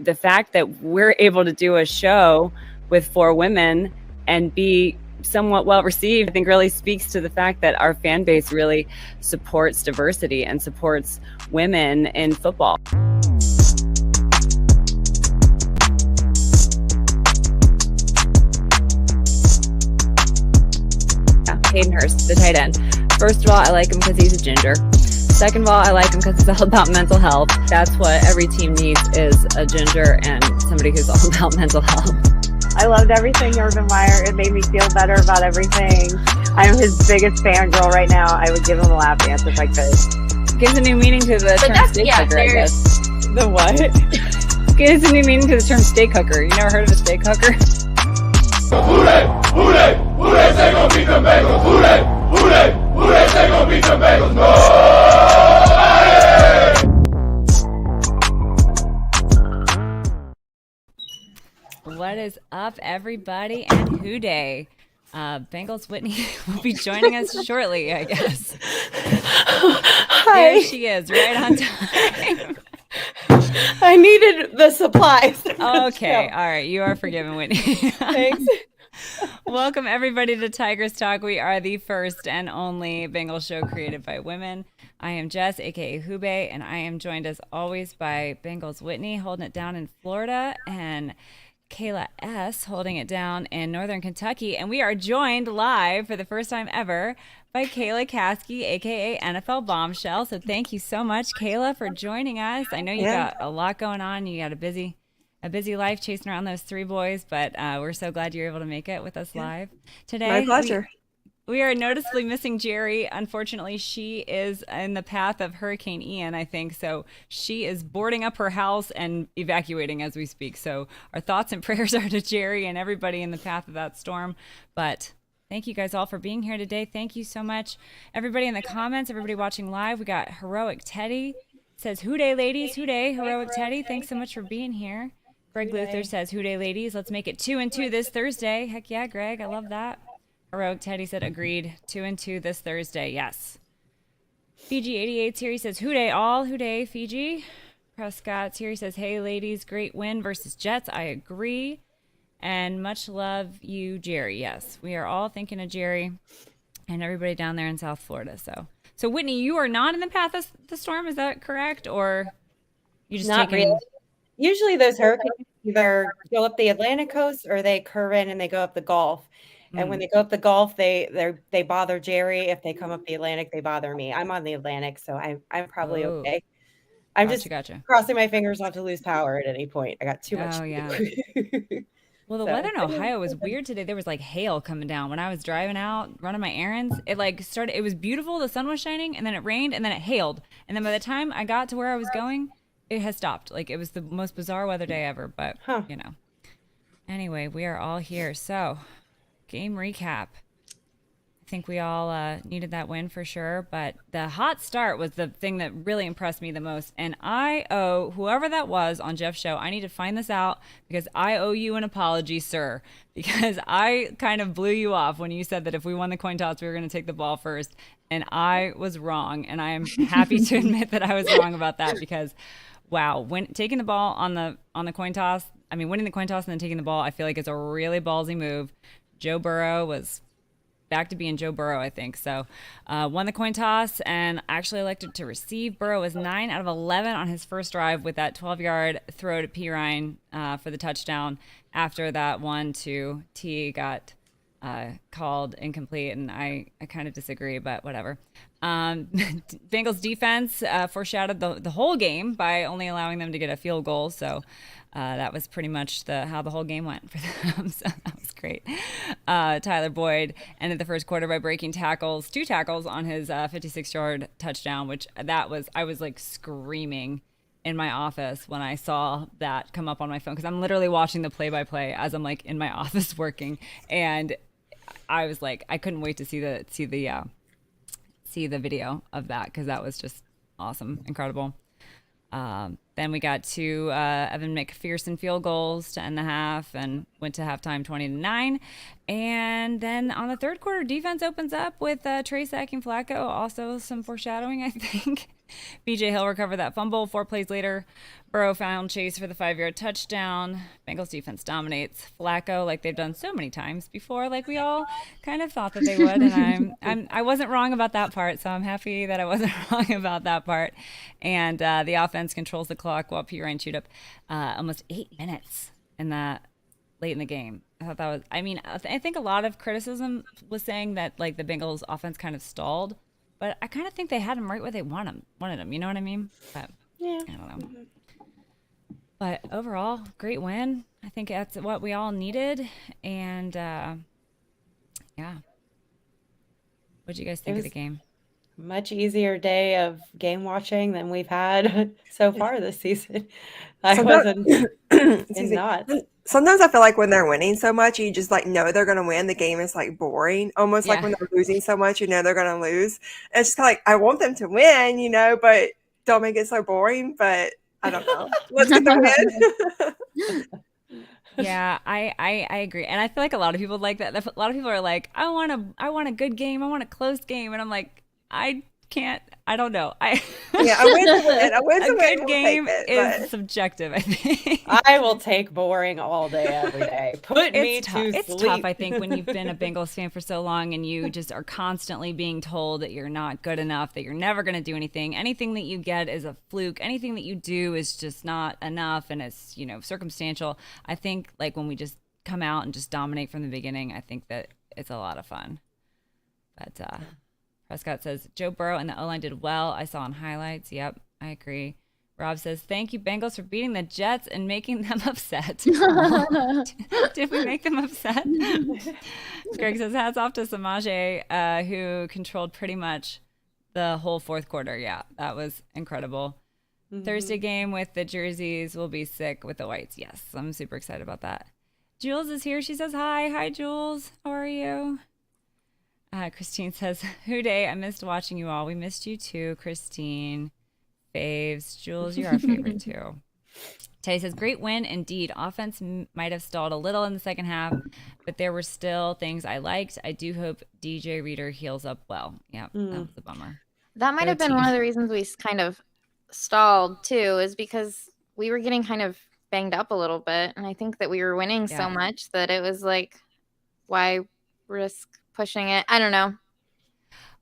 the fact that we're able to do a show with 4 women and be somewhat well received, I think really speaks to the fact that our fan base really supports diversity and supports women in football. Hayden Hurst, the tight end. First of all, I like him because he's a ginger. Second of all, I like him because it's all about mental health. That's what every team needs, is a ginger and somebody who's all about mental health. I loved everything Urban Meyer. It made me feel better about everything. I'm his biggest fangirl right now. I would give him a lap dance if I could. Gives a new meaning to the term steak hooker, I guess. The what? Gives a new meaning to the term steak hooker. You never heard of a steak hooker? Who they say gon' beat the Bengals? Who they say gon' beat the Bengals? What is up, everybody, and Who Day? Bengals Whitney will be joining us shortly, I guess. Hi. There she is, right on time. I needed the supplies. Okay, all right. You are forgiven, Whitney. Thanks. Welcome, everybody, to Tigress Talk. We are the first and only Bengals show created by women. I am Jess, a.k.a. Hube, and I am joined, as always, by Bengals Whitney, holding it down in Florida, and Kayla S. holding it down in Northern Kentucky. And we are joined live for the first time ever by Kayla Caskey, aka NFL Bombshell. So thank you so much, Kayla, for joining us. I know you got a lot going on. You got a busy life chasing around those 3 boys, but we're so glad you're able to make it with us live today. My pleasure. We are noticeably missing Jerry. Unfortunately, she is in the path of Hurricane Ian, I think. So she is boarding up her house and evacuating as we speak. So our thoughts and prayers are to Jerry and everybody in the path of that storm. But thank you guys all for being here today. Thank you so much. Everybody in the comments, everybody watching live. We got Heroic Teddy. Says, "Who day, ladies? Who day?" Heroic Teddy, thanks so much for being here. Greg Luther says, "Who day, ladies? Let's make it 2-2 this Thursday." Heck yeah, Greg. I love that. Heroic Teddy said, "Agreed. 2-2 this Thursday." Yes. Fiji 88's here. He says, "Who day all? Who day, Fiji?" Prescott's here. He says, "Hey, ladies, great win versus Jets." I agree. And much love you, Jerry. Yes, we are all thinking of Jerry and everybody down there in South Florida. So Whitney, you are not in the path of the storm. Is that correct? Or you just Not really. Usually those hurricanes either go up the Atlantic coast or they curve in and they go up the Gulf. And when they go up the Gulf, they bother Jerry. If they come up the Atlantic, they bother me. I'm on the Atlantic, so I'm probably okay. I'm just crossing my fingers not to lose power at any point. I got too much. Oh, yeah. Well, the weather in Ohio was weird today. There was like hail coming down when I was driving out, running my errands. It it was beautiful. The sun was shining, and then it rained, and then it hailed. And then by the time I got to where I was going, it has stopped. Like, it was the most bizarre weather day ever, but you know. Anyway, we are all here. So, game recap. I think we all needed that win for sure, but the hot start was the thing that really impressed me the most. And I owe whoever that was on Jeff's show, I need to find this out because I owe you an apology, sir, because I kind of blew you off when you said that if we won the coin toss, we were going to take the ball first. And I was wrong. And I am happy to admit that I was wrong about that because, wow, when taking the ball on the coin toss, I mean, winning the coin toss and then taking the ball, I feel like it's a really ballsy move. Joe Burrow was back to being Joe Burrow, I think. So won the coin toss and actually elected to receive. Burrow was 9 out of 11 on his first drive with that 12-yard throw to P. Ryan for the touchdown. After that one to T got called incomplete, and I kind of disagree, but whatever. Bengals defense foreshadowed the whole game by only allowing them to get a field goal. So that was pretty much how the whole game went for them. So that was great. Tyler Boyd ended the first quarter by breaking 2 tackles on his 56-yard touchdown, which I was like screaming in my office when I saw that come up on my phone, because I'm literally watching the play-by-play as I'm like in my office working, and I was like, I couldn't wait to see the video of that, because that was just awesome, incredible. Then we got 2 Evan McPherson field goals to end the half and went to halftime 20-9. And then on the third quarter, defense opens up with Trey sacking Flacco. Also some foreshadowing, I think. BJ Hill recovered that fumble. 4 plays later, Burrow found Chase for the 5-yard touchdown. Bengals defense dominates. Flacco, like they've done so many times before, like we all kind of thought that they would. And I wasn't wrong about that part, so I'm happy that I wasn't wrong about that part. And the offense controls the clock while P. Ryan chewed up almost 8 minutes in that late in the game. I thought that was, I mean, I think a lot of criticism was saying that like the Bengals offense kind of stalled, but I kind of think they had them right where they wanted them. You know what I mean? But yeah, I don't know. But overall, great win. I think that's what we all needed. And yeah, what did you guys think of the game? Much easier day of game watching than we've had so far this season. I wasn't not. Sometimes I feel like when they're winning so much, you just like know they're going to win. The game is like boring, almost like when they're losing so much, you know they're going to lose. And it's just kind of like I want them to win, you know, but don't make it so boring. But I don't know. Let's get the win. Yeah, I agree, and I feel like a lot of people like that. A lot of people are like, I want a good game, I want a close game, and I'm like, I can't. I don't know. I win to win. I win to a win. good game is subjective, I think. I will take boring all day, every day. Put me to sleep. It's tough, I think, when you've been a Bengals fan for so long and you just are constantly being told that you're not good enough, that you're never going to do anything. Anything that you get is a fluke. Anything that you do is just not enough, and it's, you know, circumstantial. I think like when we just come out and just dominate from the beginning, I think that it's a lot of fun. But Prescott says, Joe Burrow and the O-line did well. I saw on highlights. Yep, I agree. Rob says, thank you, Bengals, for beating the Jets and making them upset. Did we make them upset? Greg says, hats off to Samaje, who controlled pretty much the whole fourth quarter. Yeah, that was incredible. Thursday game with the jerseys will be sick with the whites. Yes, I'm super excited about that. Jules is here. She says, hi. Hi, Jules. How are you? Christine says, Hooday, I missed watching you all. We missed you too, Christine. Faves. Jules, you're our favorite too. Teddy says, great win indeed. Offense might have stalled a little in the second half, but there were still things I liked. I do hope DJ Reader heals up well. Yeah, that was a bummer. That might have been one of the reasons we kind of stalled too, is because we were getting kind of banged up a little bit. And I think that we were winning so much that it was like, why risk pushing it? I don't know.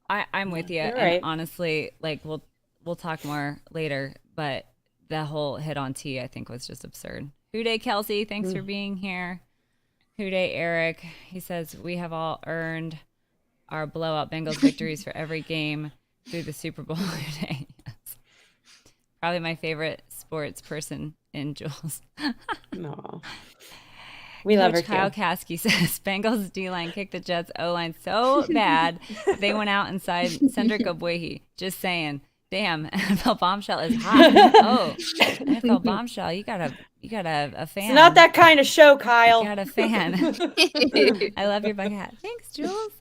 I'm with you. You're and right. honestly, like we'll talk more later, but the whole hit on T, I think, was just absurd. Hooday Kelsey, thanks for being here. Hooday Eric, he says, we have all earned our blowout Bengals victories for every game through the Super Bowl today. Yes. Probably my favorite sports person in Jules. No. We love her Kyle too. Kasky says, Bengals D-line kicked the Jets O-line so bad they went out inside Cedric Obwehi. Just saying. Damn, NFL Bombshell is hot. Oh, NFL Bombshell, you got a fan. It's not that kind of show, Kyle. You got a fan. I love your bucket hat. Thanks, Jules.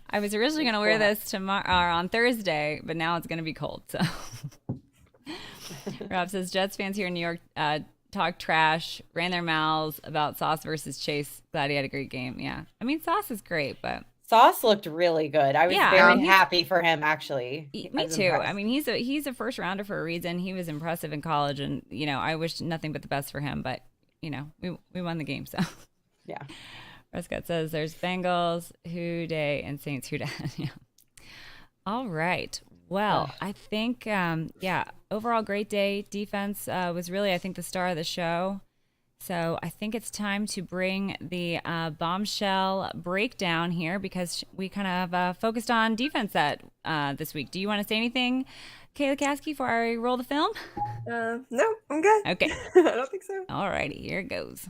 I was originally going to wear this tomorrow or on Thursday, but now it's going to be cold. So, Rob says, Jets fans here in New York talk trash, ran their mouths about Sauce versus Chase. Glad he had a great game. Yeah, I mean, Sauce is great, but Sauce looked really good. I was very happy for him, actually. Me too. Impressed. I mean, he's a first rounder for a reason. He was impressive in college, and you know, I wish nothing but the best for him. But you know, we won the game, so yeah. Prescott says there's Bengals, Hooday, and Saints Hooday. Yeah. All right. Well, I think overall great day. Defense was really, I think, the star of the show. So I think it's time to bring the bombshell breakdown here because we kind of focused on defense this week. Do you want to say anything, Kayla Kasky, before I roll the film? No, I'm good. Okay. I don't think so. All righty, here it goes.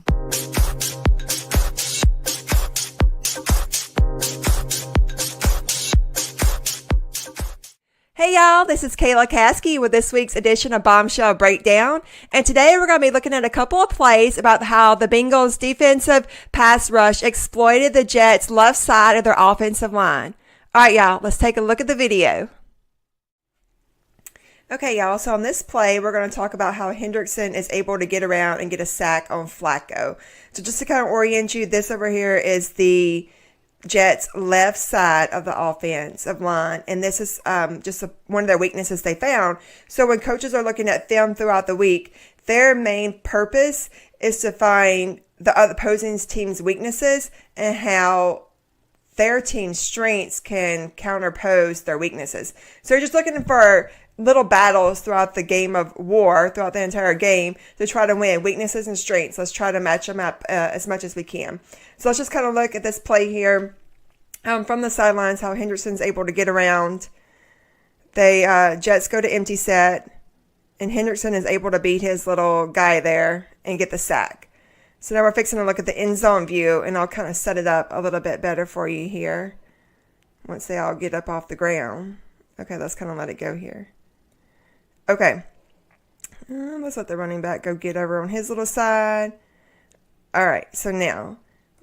Hey y'all, this is Kayla Kasky with this week's edition of Bombshell Breakdown. And today we're going to be looking at a couple of plays about how the Bengals defensive pass rush exploited the Jets' left side of their offensive line. All right, y'all, let's take a look at the video. Okay, y'all, so on this play, we're going to talk about how Hendrickson is able to get around and get a sack on Flacco. So just to kind of orient you, this over here is the Jets' left side of the offensive line, and this is just one of their weaknesses they found. So when coaches are looking at film throughout the week, their main purpose is to find the other opposing team's weaknesses and how their team's strengths can counterpose their weaknesses. So you're just looking for little battles throughout the game of war, throughout the entire game, to try to win weaknesses and strengths. Let's try to match them up as much as we can. So let's just kind of look at this play here from the sidelines, how Hendrickson's able to get around. Jets go to empty set, and Hendrickson is able to beat his little guy there and get the sack. So now we're fixing to look at the end zone view, and I'll kind of set it up a little bit better for you here once they all get up off the ground. Okay, let's kind of let it go here. Okay, let's let the running back go get over on his little side. All right, so now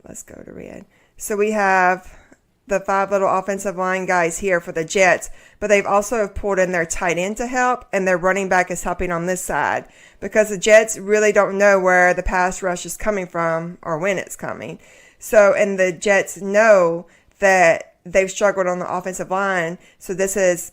let's go to red. So we have the 5 little offensive line guys here for the Jets, but they've also pulled in their tight end to help, and their running back is helping on this side because the Jets really don't know where the pass rush is coming from or when it's coming. So, and the Jets know that they've struggled on the offensive line, so this is,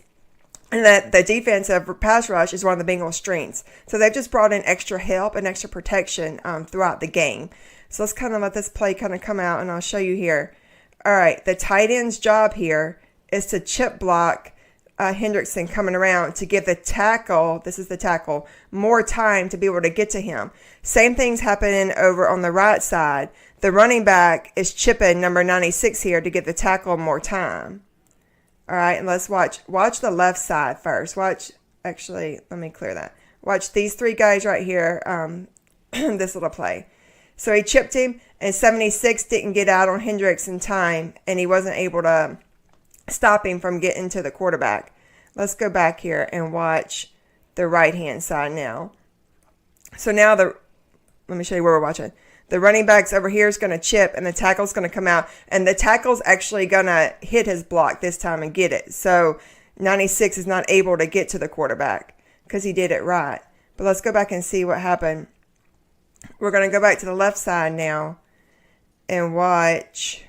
and that the defensive pass rush is one of the Bengals' strengths. So they've just brought in extra help and extra protection throughout the game. So let's kind of let this play kind of come out, and I'll show you here. All right, the tight end's job here is to chip block Hendrickson coming around to give the tackle, this is the tackle, more time to be able to get to him. Same thing's happening over on the right side. The running back is chipping number 96 here to give the tackle more time. All right, and let's watch the left side first. Actually, let me clear that. Watch these 3 guys right here, this little play. So he chipped him, and 76 didn't get out on Hendricks in time, and he wasn't able to stop him from getting to the quarterback. Let's go back here and watch the right-hand side now. So now let me show you where we're watching. The running back's over here is going to chip, and the tackle's going to come out, and the tackle's actually going to hit his block this time and get it. So 96 is not able to get to the quarterback because he did it right. But let's go back and see what happened. We're going to go back to the left side now and watch.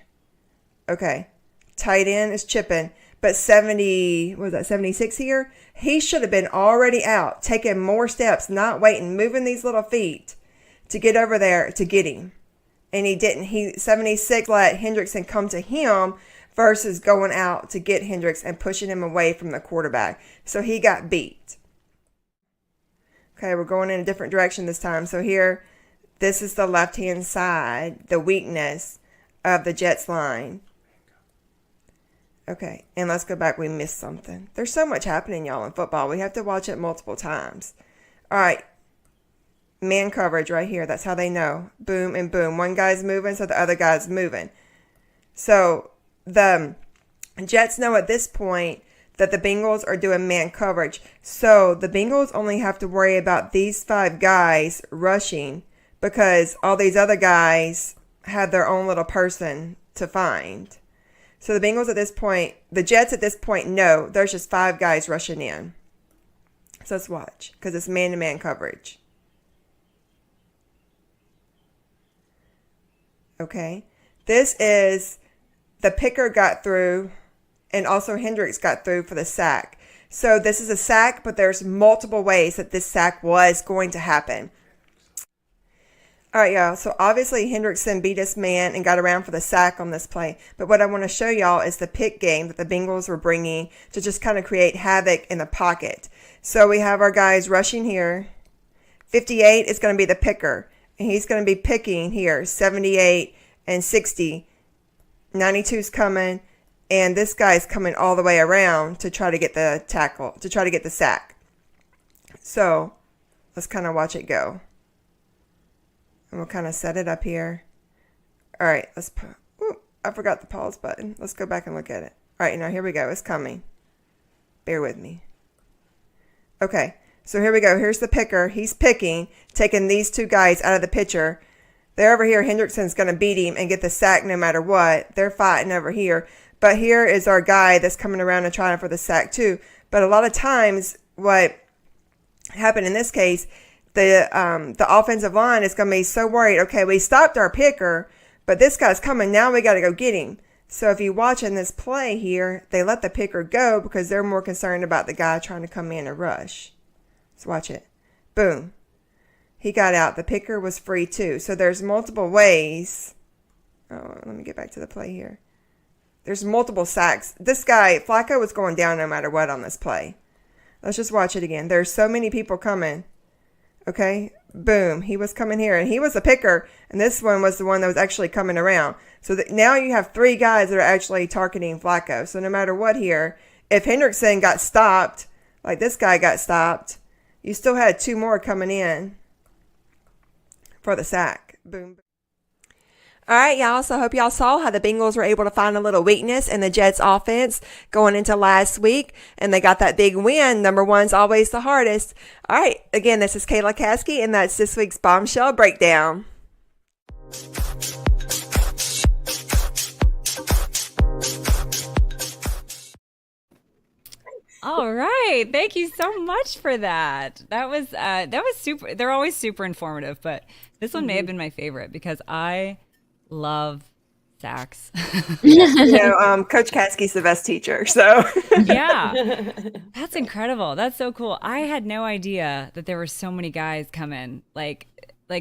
Okay, tight end is chipping, but 76 here? He should have been already out, taking more steps, not waiting, moving these little feet to get over there to get him. And he didn't. 76 let Hendrickson come to him versus going out to get Hendricks and pushing him away from the quarterback. So he got beat. Okay, we're going in a different direction this time. So here, this is the left-hand side, the weakness of the Jets line. Okay, and let's go back. We missed something. There's so much happening, y'all, in football. We have to watch it multiple times. All right, man coverage right here. That's how they know. Boom and boom. One guy's moving, so the other guy's moving. So the Jets know at this point that the Bengals are doing man coverage. So the Bengals only have to worry about these 5 guys rushing because all these other guys had their own little person to find. So the Bengals at this point, the Jets at this point know there's just 5 guys rushing in. So let's watch because it's man-to-man coverage. Okay. This is the picker got through and also Hendricks got through for the sack. So this is a sack, but there's multiple ways that this sack was going to happen. All right, y'all. So obviously Hendrickson beat his man and got around for the sack on this play. But what I want to show y'all is the pick game that the Bengals were bringing to just kind of create havoc in the pocket. So we have our guys rushing here. 58 is going to be the picker. And he's going to be picking here. 78 and 60. 92 is coming. And this guy's coming all the way around to try to get the tackle, to try to get the sack. So let's kind of watch it go. And we'll kind of set it up here. All right, I forgot the pause button. Let's go back and look at it. All right, now here we go. It's coming. Bear with me. Okay, so here we go. Here's the picker. He's picking, taking these 2 guys out of the picture. They're over here. Hendrickson's going to beat him and get the sack no matter what. They're fighting over here. But here is our guy that's coming around and trying for the sack too. But a lot of times what happened in this case, the offensive line is going to be so worried. Okay, we stopped our picker, but this guy's coming. Now we got to go get him. So if you watch in this play here, they let the picker go because they're more concerned about the guy trying to come in and rush. Let's watch it. Boom. He got out. The picker was free too. So there's multiple ways. Oh, let me get back to the play here. There's multiple sacks. This guy, Flacco, was going down no matter what on this play. Let's just watch it again. There's so many people coming. Okay, boom. He was coming here, and he was a picker, and this one was the one that was actually coming around. So now you have 3 guys that are actually targeting Flacco. So no matter what here, if Hendrickson got stopped, like this guy got stopped, you still had 2 more coming in for the sack. Boom. All right, y'all. So I hope y'all saw how the Bengals were able to find a little weakness in the Jets offense going into last week, and they got that big win. Number 1's always the hardest. All right. Again, this is Kayla Caskey, and that's this week's Bombshell Breakdown. All right. Thank you so much for that. That was super. They're always super informative, but this one may have been my favorite because I love sacks. Coach Caskey's the best teacher, so yeah, that's incredible. That's so cool. I had no idea that there were so many guys coming. Like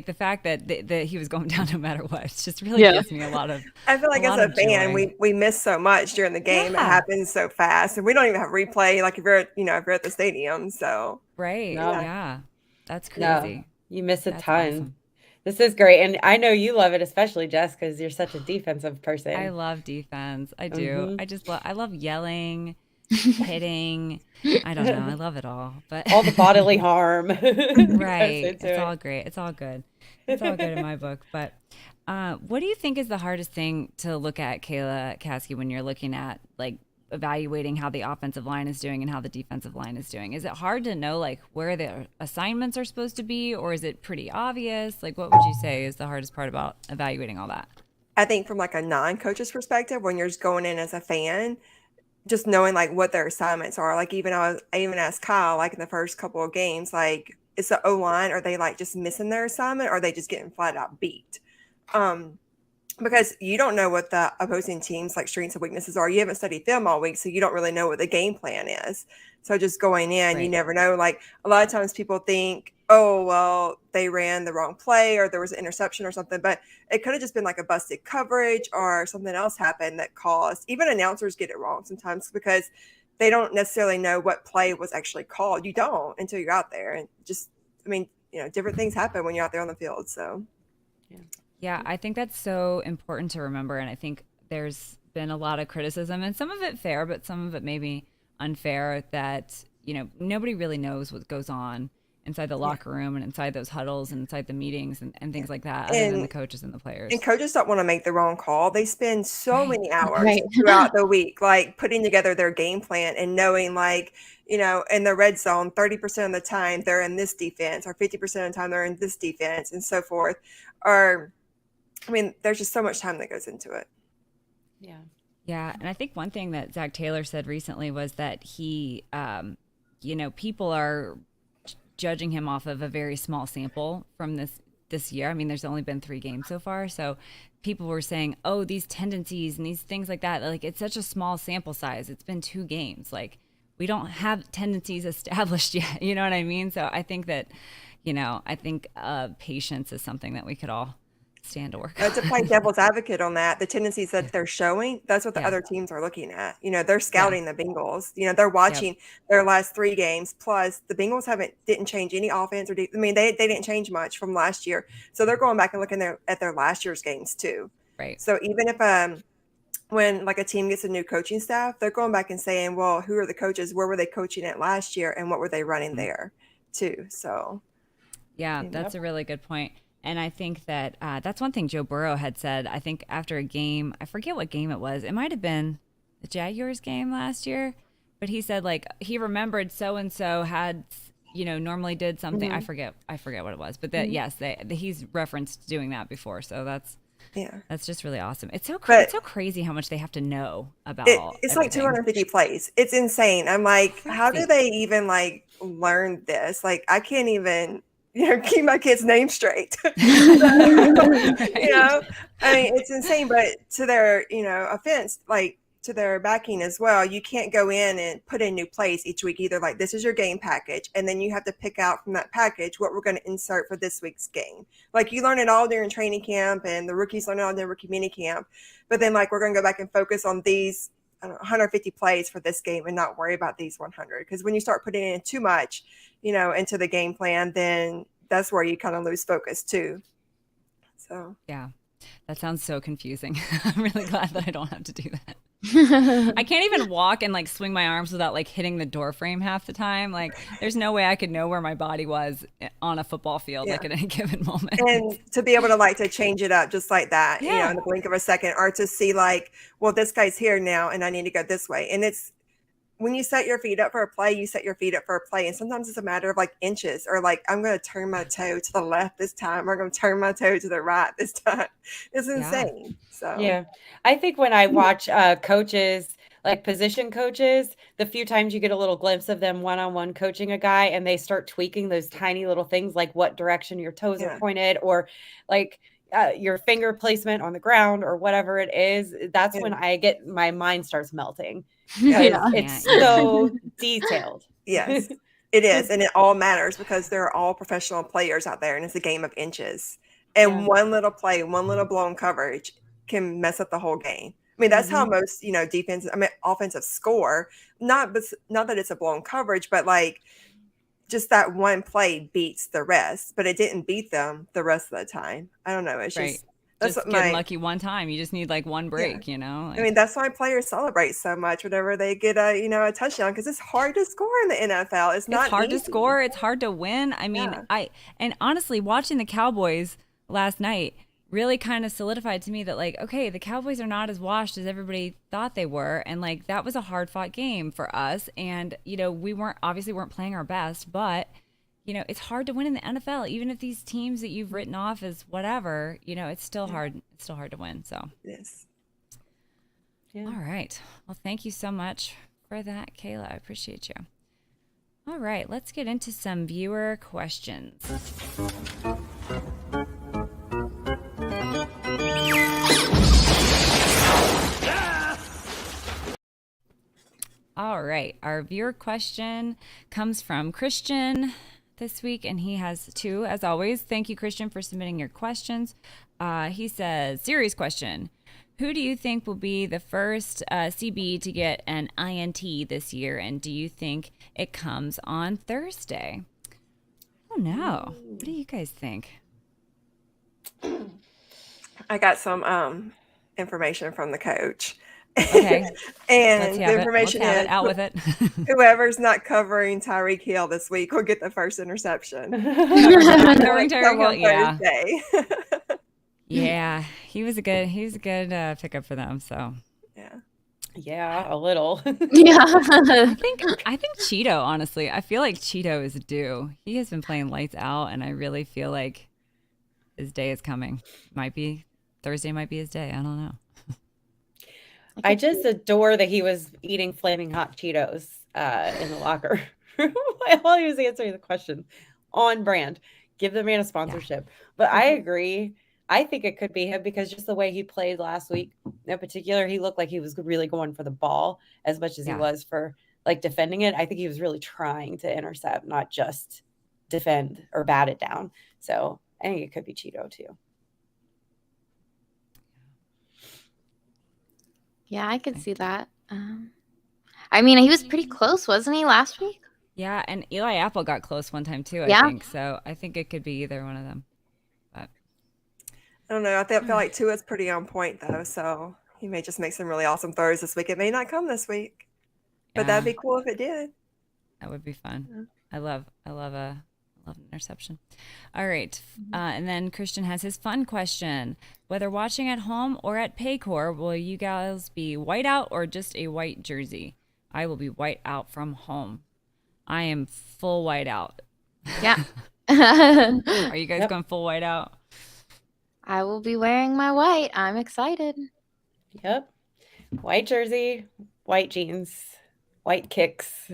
the fact that he was going down no matter what. It just really gives me a lot of. I feel like as a fan, we miss so much during the game. Yeah. It happens so fast, and we don't even have replay. Like if you're at the stadium, so right, yeah, that's crazy. No, you miss a ton. Awesome. This is great. And I know you love it, especially Jess, because you're such a defensive person. I love defense. I do. I love yelling, hitting. I don't know. I love it all. But all the bodily harm. Right. It's all great. It's all good. It's all good in my book. But what do you think is the hardest thing to look at, Kayla Caskey, when you're looking at like evaluating how the offensive line is doing and how the defensive line is doing? Is it hard to know like where the assignments are supposed to be, or is it pretty obvious? Like what would you say is the hardest part about evaluating all that? I think from like a non-coach's perspective, when you're just going in as a fan, just knowing like what their assignments are. Like I even asked Kyle, like in the first couple of games, like is the O-line, are they like just missing their assignment, or are they just getting flat out beat? Because you don't know what the opposing team's like strengths and weaknesses are. You haven't studied film all week, so you don't really know what the game plan is. So just going in, right. You never know. Like a lot of times people think, oh, well, they ran the wrong play or there was an interception or something, but it could have just been like a busted coverage or something else happened that caused, even announcers get it wrong sometimes because they don't necessarily know what play was actually called. You don't until you're out there. And just, different things happen when you're out there on the field. So, yeah, I think that's so important to remember. And I think there's been a lot of criticism, and some of it fair, but some of it maybe unfair, that, nobody really knows what goes on inside the locker room and inside those huddles and inside the meetings and things like that, other than the coaches and the players. And coaches don't want to make the wrong call. They spend so many hours throughout the week, like putting together their game plan and knowing like, in the red zone, 30% of the time they're in this defense, or 50% of the time they're in this defense, and so forth. There's just so much time that goes into it. Yeah. Yeah. And I think one thing that Zach Taylor said recently was that he, people are judging him off of a very small sample from this year. There's only been 3 games so far. So people were saying, oh, these tendencies and these things like that, like it's such a small sample size. It's been 2 games. Like we don't have tendencies established yet. You know what I mean? So I think that, patience is something that we could all stand to work on. To play devil's advocate on that, the tendencies that they're showing, that's what the other teams are looking at. They're scouting the Bengals. They're watching their last 3 games. Plus, the Bengals didn't change any offense or they didn't change much from last year. So they're going back and looking at their last year's games too. Right. So even if when like a team gets a new coaching staff, they're going back and saying, well, who are the coaches? Where were they coaching at last year, and what were they running there too? So yeah, that's a really good point. And I think that that's one thing Joe Burrow had said, I think after a game, I forget what game it was. It might have been the Jaguars game last year. But he said, like, he remembered so-and-so had, normally did something. Mm-hmm. I forget what it was. But that, yes, he's referenced doing that before. So that's just really awesome. It's so crazy how much they have to know about it's like 250 plays. It's insane. I'm like, how do they even, like, learn this? Like, I can't even keep my kid's name straight. Right. I mean, it's insane, but to their, offense, like to their backing as well, you can't go in and put in new plays each week either. Like, this is your game package, and then you have to pick out from that package what we're going to insert for this week's game. Like, you learn it all during training camp, and the rookies learn it all during rookie mini camp, but then like we're going to go back and focus on these 150 plays for this game and not worry about these 100. Because when you start putting in too much, into the game plan, then that's where you kind of lose focus too. So yeah, that sounds so confusing. I'm really glad that I don't have to do that. I can't even walk and like swing my arms without like hitting the door frame half the time. Like, there's no way I could know where my body was on a football field like at any given moment. And to be able to change it up just like that, in the blink of a second, or to see like, well, this guy's here now and I need to go this way. And it's when you set your feet up for a play, you set your feet up for a play. And sometimes it's a matter of like inches, or like, I'm going to turn my toe to the left this time, or I'm going to turn my toe to the right this time. It's insane. So yeah, I think when I watch coaches, like position coaches, the few times you get a little glimpse of them one-on-one coaching a guy, and they start tweaking those tiny little things, like what direction your toes are pointed, or like your finger placement on the ground, or whatever it is. That's when my mind starts melting. It's so detailed. Yes, it is. And it all matters because they're all professional players out there, and it's a game of inches. And one little play, one little blown coverage can mess up the whole game. I mean, that's how most, offensive score, not that it's a blown coverage, but like just that one play beats the rest, but it didn't beat them the rest of the time. I don't know. It's just, that's just getting lucky one time. You just need like one break, Like, I mean, that's why players celebrate so much whenever they get a touchdown, because it's hard to score in the NFL. It's hard to score. It's hard to win. I mean, and honestly, watching the Cowboys last night really kind of solidified to me that like, okay, the Cowboys are not as washed as everybody thought they were. And like, that was a hard fought game for us. And, we weren't playing our best, but it's hard to win in the NFL, even if these teams that you've written off as whatever, it's still hard. It's still hard to win. So, yes. Yeah. All right. Well, thank you so much for that, Kayla. I appreciate you. All right. Let's get into some viewer questions. All right. Our viewer question comes from Christian this week, and he has two, as always. Thank you, Christian, for submitting your questions. He says, series question. Who do you think will be the first CB to get an INT this year, and do you think it comes on Thursday? Oh, no. What do you guys think? I got some information from the coach. Okay. And the information is out with it. Whoever's not covering Tyreek Hill this week will get the first interception. Covering Tyreek Hill, yeah. Thursday. Yeah, he was a good pickup for them. So yeah, a little. I think Cheeto. Honestly, I feel like Cheeto is due. He has been playing lights out, and I really feel like his day is coming. Thursday might be his day. I don't know. I just adore that he was eating flaming hot Cheetos in the locker while he was answering the question. On brand. Give the man a sponsorship. Yeah. But I agree. I think it could be him because just the way he played last week in particular, he looked like he was really going for the ball as much as he was for like defending it. I think he was really trying to intercept, not just defend or bat it down. So I think it could be Cheeto too. Yeah, I could see that. I mean, he was pretty close, wasn't he, last week? Yeah, and Eli Apple got close one time too, I think. So I think it could be either one of them. But I don't know. I feel like Tua's pretty on point though, so he may just make some really awesome throws this week. It may not come this week, but that'd be cool if it did. That would be fun. Yeah. I love an interception. All right. And then Christian has his fun question. Whether watching at home or at Paycor, will you guys be white out or just a white jersey? I will be white out from home. I am full white out. Yeah. Are you guys going full white out? I will be wearing my white. I'm excited. Yep. White jersey, white jeans, white kicks.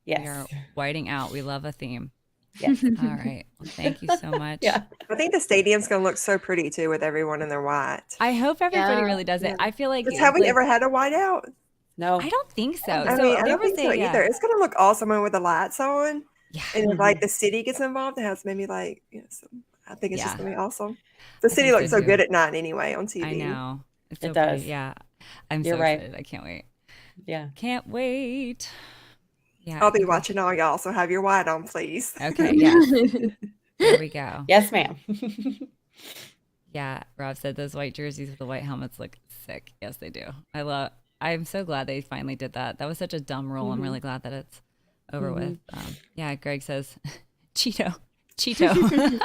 Yes. We are whiting out. We love a theme. Yes. All right. Well, thank you so much. Yeah. I think the stadium's gonna look so pretty too with everyone in their white. I hope everybody really does it. I feel like Have we ever had a white out? No. I don't think so. I So mean, I there don't was think so either. It's gonna look awesome with the lights on. Yeah. And if like the city gets involved, it has maybe like I think it's just gonna be awesome. The I city think looks so so too. good at night anyway on TV. I know. It's so It does. pretty. Yeah. I'm You're so right. excited. I can't wait. Yeah. Can't wait. Yeah. I'll be watching all y'all, so have your white on, please. Okay. Yeah. There we go. Yes, ma'am. Yeah. Rob said those white jerseys with the white helmets look sick. Yes, they do. I'm so glad they finally did that. That was such a dumb rule. I'm really glad that it's over with. Yeah. Greg says, Cheeto. Cheeto.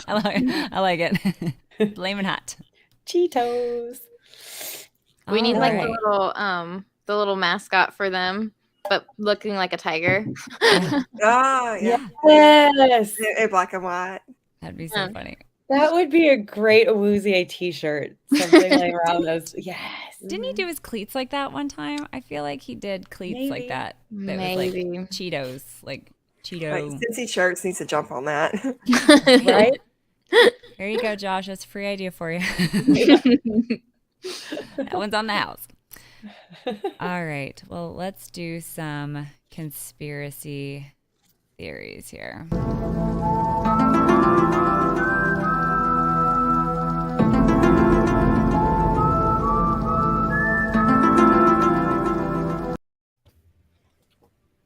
I like it. Flamin' hot. Cheetos. We need like Alright. the little mascot for them, but looking like a tiger. Oh, yeah. Yes. In black and white. That'd be so funny. That would be a great Awuzie t-shirt. Something like around those. Yes. Didn't he do his cleats like that one time? I feel like he did cleats like that. That was like Cheetos, like Cheeto. Like, Cincy Shirts needs to jump on that. Right? There you go, Josh. That's a free idea for you. That one's on the house. All right. Well, let's do some conspiracy theories here.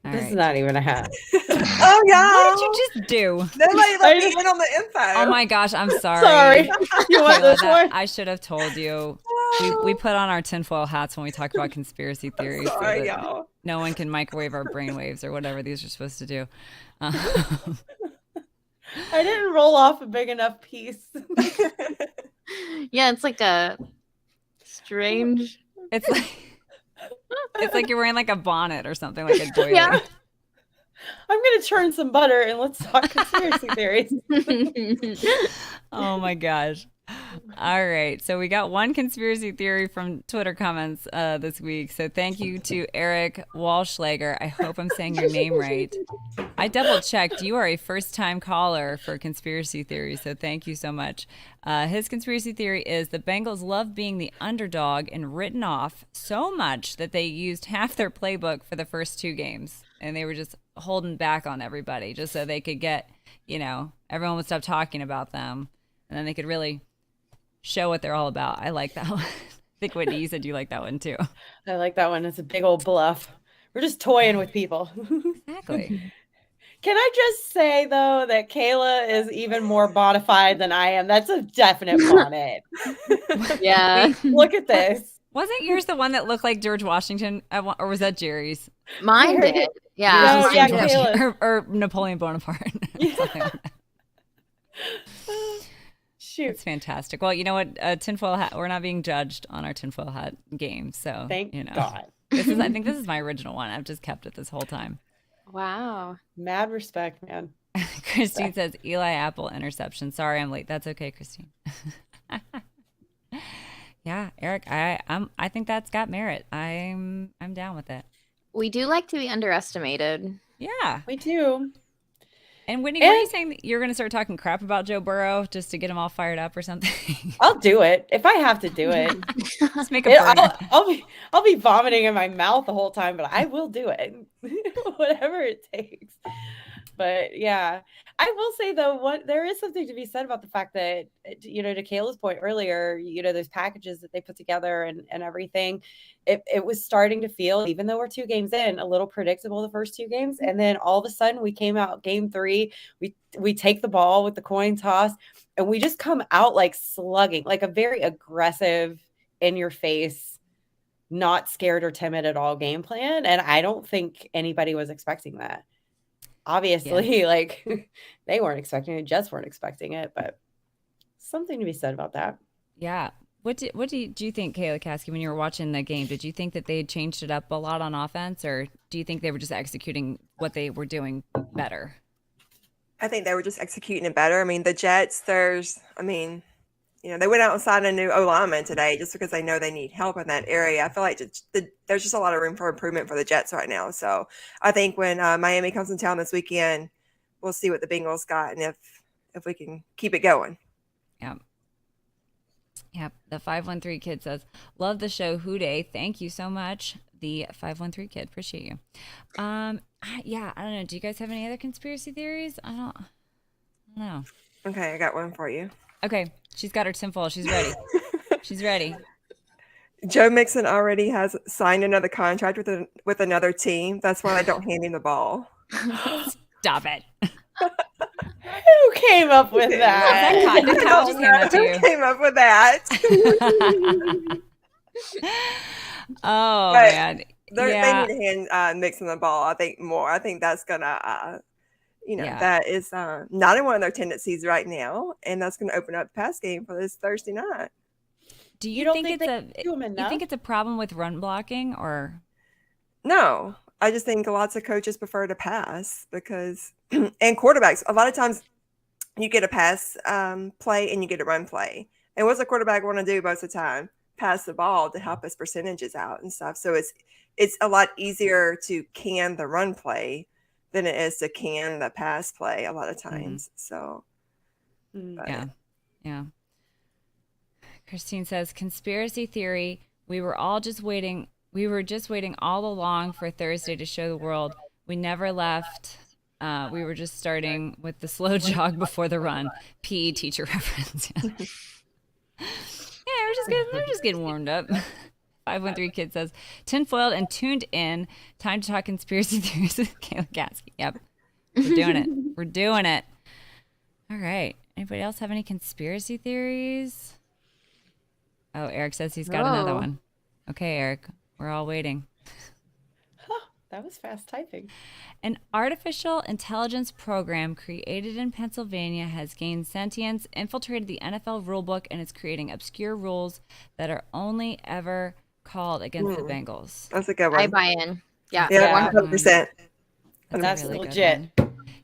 This is not even a hat. Oh, yeah. What did you just do? Nobody let me in on the info. Oh my gosh, I'm sorry. Sorry. You want this one? I should have told you. We put on our tinfoil hats when we talk about conspiracy theories. Sorry, so that y'all. no one can microwave our brainwaves or whatever these are supposed to do. I didn't roll off a big enough piece. Yeah, it's like a strange. It's like you're wearing like a bonnet or something, like a doily. Yeah. I'm gonna churn some butter and let's talk conspiracy theories. Oh my gosh. All right. So we got one conspiracy theory from Twitter comments this week. So thank you to Eric Walschlager. I hope I'm saying your name right. I double checked. You are a first time caller for conspiracy theories. So thank you so much. His conspiracy theory is the Bengals love being the underdog and written off so much that they used half their playbook for the first two games. And they were just holding back on everybody just so they could get, everyone would stop talking about them. And then they could really show what they're all about. I like that one. I think, Whitney, you said you like that one too. I like that one. It's a big old bluff. We're just toying with people. Exactly. Can I just say, though, that Kayla is even more bonafide than I am? That's a definite bonnet. Yeah. Look at this. Wasn't yours the one that looked like George Washington? Or was that Jerry's? Mine did. Yeah. No, yeah, George Kayla's. or Napoleon Bonaparte. Something like that. Shoot. It's fantastic. Well, you know what? Tinfoil hat. We're not being judged on our tinfoil hat game. So, Thank God. I think this is my original one. I've just kept it this whole time. Wow. Mad respect, man. Christine says Eli Apple interception. Sorry, I'm late. That's okay, Christine. Yeah, Eric, I think that's got merit. I'm down with it. We do like to be underestimated. Yeah, We do. And Whitney, were you saying that you're going to start talking crap about Joe Burrow just to get him all fired up or something? I'll do it if I have to do it. Just make a burn. I'll be vomiting in my mouth the whole time, but I will do it, whatever it takes. But yeah, I will say though, there is something to be said about the fact that, to Kayla's point earlier, those packages that they put together and everything, it was starting to feel, even though we're 2 games in, a little predictable the first 2 games. And then all of a sudden we came out game 3, we take the ball with the coin toss and we just come out like slugging, like a very aggressive, in your face, not scared or timid at all game plan. And I don't think anybody was expecting that. Obviously, like they weren't expecting it, Jets weren't expecting it, but something to be said about that. Yeah. What do you think, Kayla Caskey, when you were watching the game? Did you think that they had changed it up a lot on offense, or do you think they were just executing what they were doing better? I think they were just executing it better. I mean, the Jets, they went out and signed a new O-lineman today just because they know they need help in that area. I feel like there's just a lot of room for improvement for the Jets right now. So I think when Miami comes in town this weekend, we'll see what the Bengals got and if we can keep it going. Yeah. Yep. The 513 kid says, love the show. Hooday. Thank you so much. The 513 kid. Appreciate you. Yeah, I don't know. Do you guys have any other conspiracy theories? I don't know. Okay, I got one for you. Okay. She's got her tinfoil. She's ready. She's ready. Joe Mixon already has signed another contract with another team. That's why I don't hand him the ball. Stop it. Who came up with that? Did Kyle just hand that to you? Who came up with that? Oh, man. They need to hand Mixon the ball, I think, more. I think that's going to, that is not in one of their tendencies right now. And that's going to open up the pass game for this Thursday night. Do you think it's a problem with run blocking or? No, I just think lots of coaches prefer to pass because, and quarterbacks, a lot of times you get a pass play and you get a run play. And what's a quarterback want to do most of the time? Pass the ball to help his percentages out and stuff. So it's a lot easier to can the run play than it is to can the pass play a lot of times. So, yeah. Christine says, conspiracy theory. We were just waiting all along for Thursday to show the world. We never left. We were just starting with the slow jog before the run. PE teacher reference. We're just getting warmed up. 513 kid says, tinfoiled and tuned in. Time to talk conspiracy theories with Kayla Gatsky. Yep. We're doing it. We're doing it. All right. Anybody else have any conspiracy theories? Oh, Eric says he's got another one. Okay, Eric. We're all waiting. That was fast typing. An artificial intelligence program created in Pennsylvania has gained sentience, infiltrated the NFL rulebook, and is creating obscure rules that are only ever called against the Bengals. That's a good one. I buy in. Yeah, 100%. That's really legit.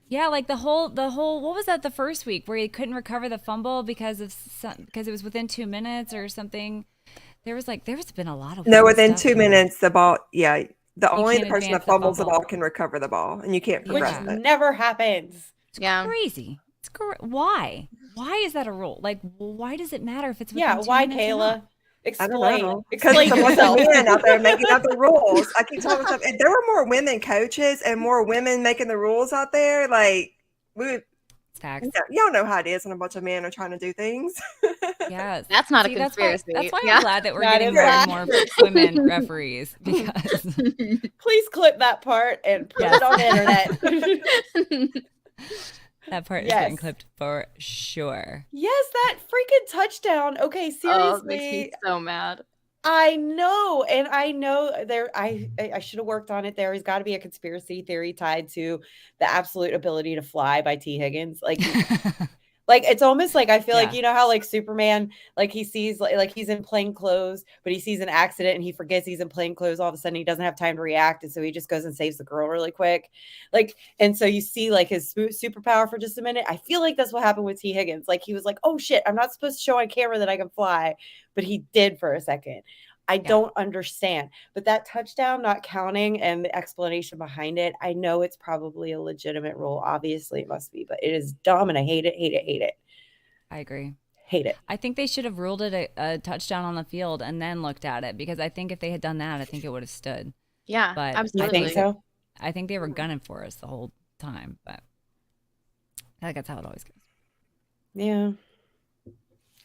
Yeah, like the whole. What was that the first week where he couldn't recover the fumble because it was within 2 minutes or something? There's been a lot of within 2 minutes the ball. Yeah, the person that fumbles the ball can recover the ball, and you can't progress it. Never happens. It's crazy. It's why? Why is that a rule? Like, why does it matter if it's within 2 why, minutes Kayla? I don't know. Because there's a bunch of men out there making up the rules. I keep telling myself, if there were more women coaches and more women making the rules out there, like we would. Y'all know how it is when a bunch of men are trying to do things. Yes. That's not a conspiracy. That's why I'm glad that we're getting more and more women referees. Because please clip that part and put it on the internet. That part is getting clipped for sure. Yes, that freaking touchdown. Okay, seriously. Oh, it makes me so mad. I know, and I know I should have worked on it. There has got to be a conspiracy theory tied to the absolute ability to fly by T. Higgins. Like, like it's almost like I feel like, you know how like Superman, like he sees like he's in plain clothes, but he sees an accident and he forgets he's in plain clothes. All of a sudden, he doesn't have time to react, and so he just goes and saves the girl really quick. Like, and so you see like his superpower for just a minute. I feel like that's what happened with T. Higgins. Like he was like, "Oh shit, I'm not supposed to show on camera that I can fly," but he did for a second. I don't understand, but that touchdown not counting and the explanation behind it, I know it's probably a legitimate rule. Obviously it must be, but it is dumb and I hate it. I agree. Hate it. I think they should have ruled it a touchdown on the field and then looked at it, because I think if they had done that, I think it would have stood. Yeah, but absolutely. I think so. I think they were gunning for us the whole time, but I think that's how it always goes. Yeah.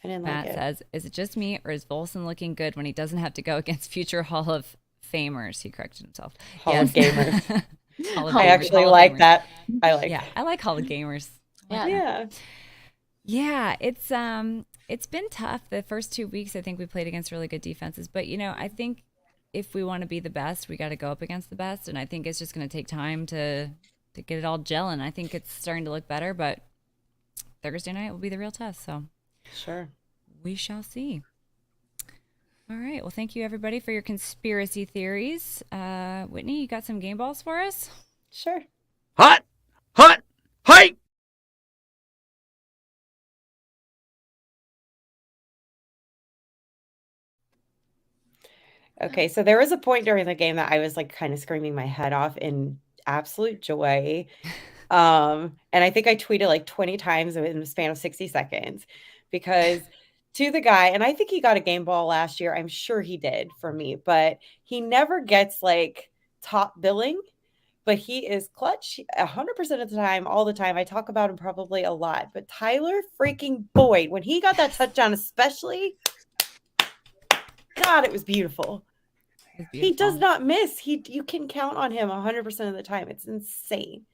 I didn't Matt like it. says, is it just me or is Volson looking good when he doesn't have to go against future Hall of Famers? He corrected himself. Hall of Gamers. I actually like that. I like I like Hall of Gamers. Yeah, it's been tough. The first 2 weeks, I think we played against really good defenses. But, you know, I think if we want to be the best, we got to go up against the best. And I think it's just going to take time to get it all gelling. I think it's starting to look better, but Thursday night will be the real test. So sure, we shall see. All right. Well, thank you, everybody, for your conspiracy theories. Whitney, you got some game balls for us? Sure. Hot, hey! Okay, so there was a point during the game that I was like kind of screaming my head off in absolute joy. And I think I tweeted like 20 times in the span of 60 seconds because to the guy, and I think he got a game ball last year. I'm sure he did for me, but he never gets like top billing, but he is clutch 100% of the time, all the time. I talk about him probably a lot, but Tyler freaking Boyd, when he got that touchdown, especially, God, it was beautiful. He does not miss. You can count on him 100% of the time. It's insane.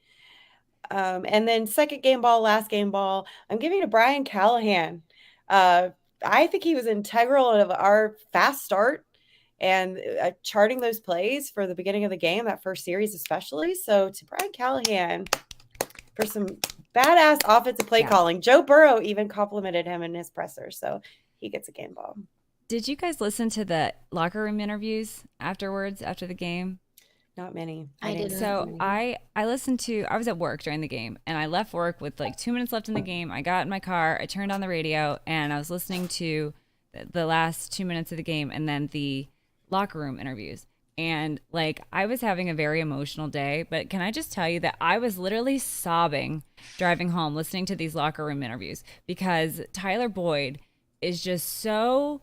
And then second game ball, last game ball, I'm giving to Brian Callahan. I think he was integral of our fast start and charting those plays for the beginning of the game, that first series especially. So to Brian Callahan for some badass offensive play calling. Joe Burrow even complimented him in his presser, so he gets a game ball. Did you guys listen to the locker room interviews afterwards, after the game? Not many. I didn't. So I listened to, I was at work during the game and I left work with like 2 minutes left in the game. I got in my car, I turned on the radio and I was listening to the last 2 minutes of the game and then the locker room interviews. And like, I was having a very emotional day, but can I just tell you that I was literally sobbing driving home, listening to these locker room interviews because Tyler Boyd is just so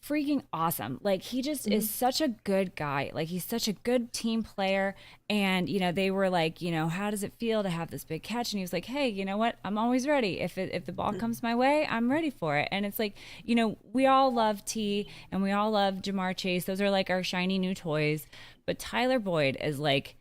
freaking awesome. Like he just is such a good guy. Like he's such a good team player. And, you know, they were like, you know, how does it feel to have this big catch? And he was like, hey, you know what? I'm always ready. If the ball comes my way, I'm ready for it. And it's like, you know, we all love T and we all love Jamar Chase. Those are like our shiny new toys. But Tyler Boyd is like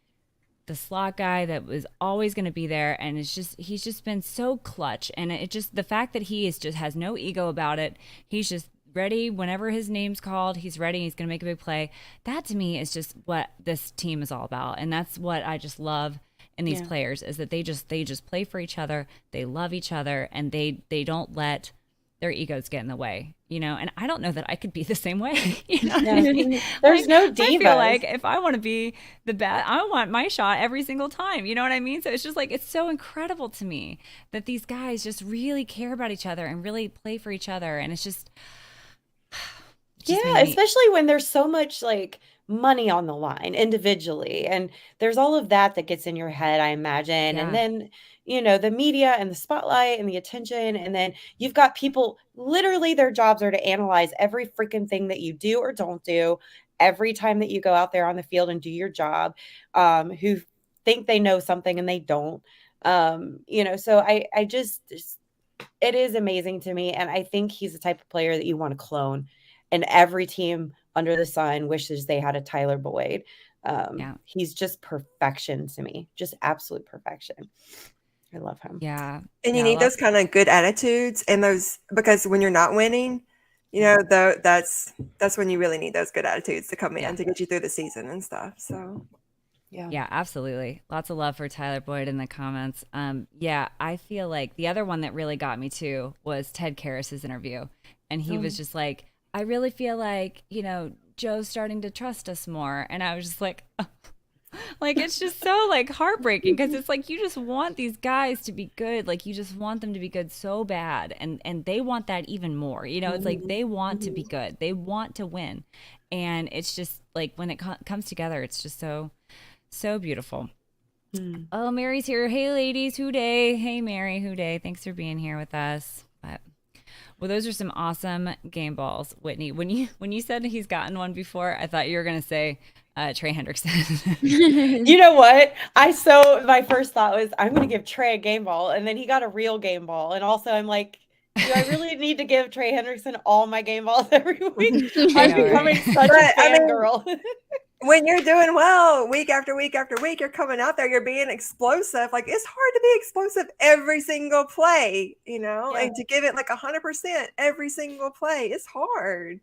the slot guy that was always going to be there. And it's just, he's just been so clutch. And it just, the fact that he is just has no ego about it. He's just ready whenever his name's called. He's ready. He's going to make a big play. That to me is just what this team is all about. And that's what I just love in these players is that they just play for each other. They love each other and they don't let their egos get in the way, you know? And I don't know that I could be the same way. You know what I mean? There's no divas. I feel like if I want to be the best, I want my shot every single time. You know what I mean? So it's just like, it's so incredible to me that these guys just really care about each other and really play for each other. And it's just, yeah, especially when there's so much like money on the line individually. And there's all of that gets in your head, I imagine. Yeah. And then, you know, the media and the spotlight and the attention. And then you've got people literally their jobs are to analyze every freaking thing that you do or don't do every time that you go out there on the field and do your job, who think they know something and they don't. You know, so I just it is amazing to me. And I think he's the type of player that you want to clone. And every team under the sun wishes they had a Tyler Boyd. He's just perfection to me, just absolute perfection. I love him. Yeah. And you need those kind of good attitudes and those, because when you're not winning, you know, that's when you really need those good attitudes to come in to get you through the season and stuff. So yeah, absolutely. Lots of love for Tyler Boyd in the comments. Yeah, I feel like the other one that really got me too was Ted Karras's interview. And he was just like, I really feel like, you know, Joe's starting to trust us more. And I was just like, like, it's just so like heartbreaking because it's like, you just want these guys to be good. Like you just want them to be good so bad. And they want that even more, you know, it's like they want to be good. They want to win. And it's just like when it comes together, it's just so beautiful. Oh, Mary's here. Hey ladies, who day? Hey Mary, who day? Thanks for being here with us. Well, those are some awesome game balls, Whitney. When you said he's gotten one before, I thought you were going to say Trey Hendrickson. You know what? My first thought was I'm going to give Trey a game ball, and then he got a real game ball. And also I'm like, do I really need to give Trey Hendrickson all my game balls every week? I'm becoming such a fangirl. When you're doing well, week after week after week, you're coming out there, you're being explosive. Like it's hard to be explosive every single play, you know, and to give it like 100% every single play, it's hard.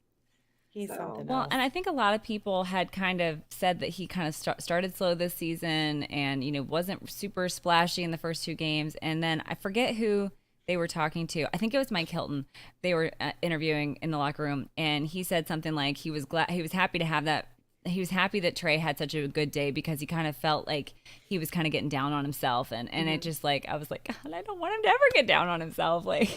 He's something well, else. and I think a lot of people had kind of said that he kind of started slow this season and, you know, wasn't super splashy in the first 2 games. And then I forget who they were talking to. I think it was Mike Hilton. They were interviewing in the locker room and he said something like he was happy to have that. He was happy that Trey had such a good day because he kind of felt like he was kind of getting down on himself. And it just like, I was like, God, I don't want him to ever get down on himself. Like,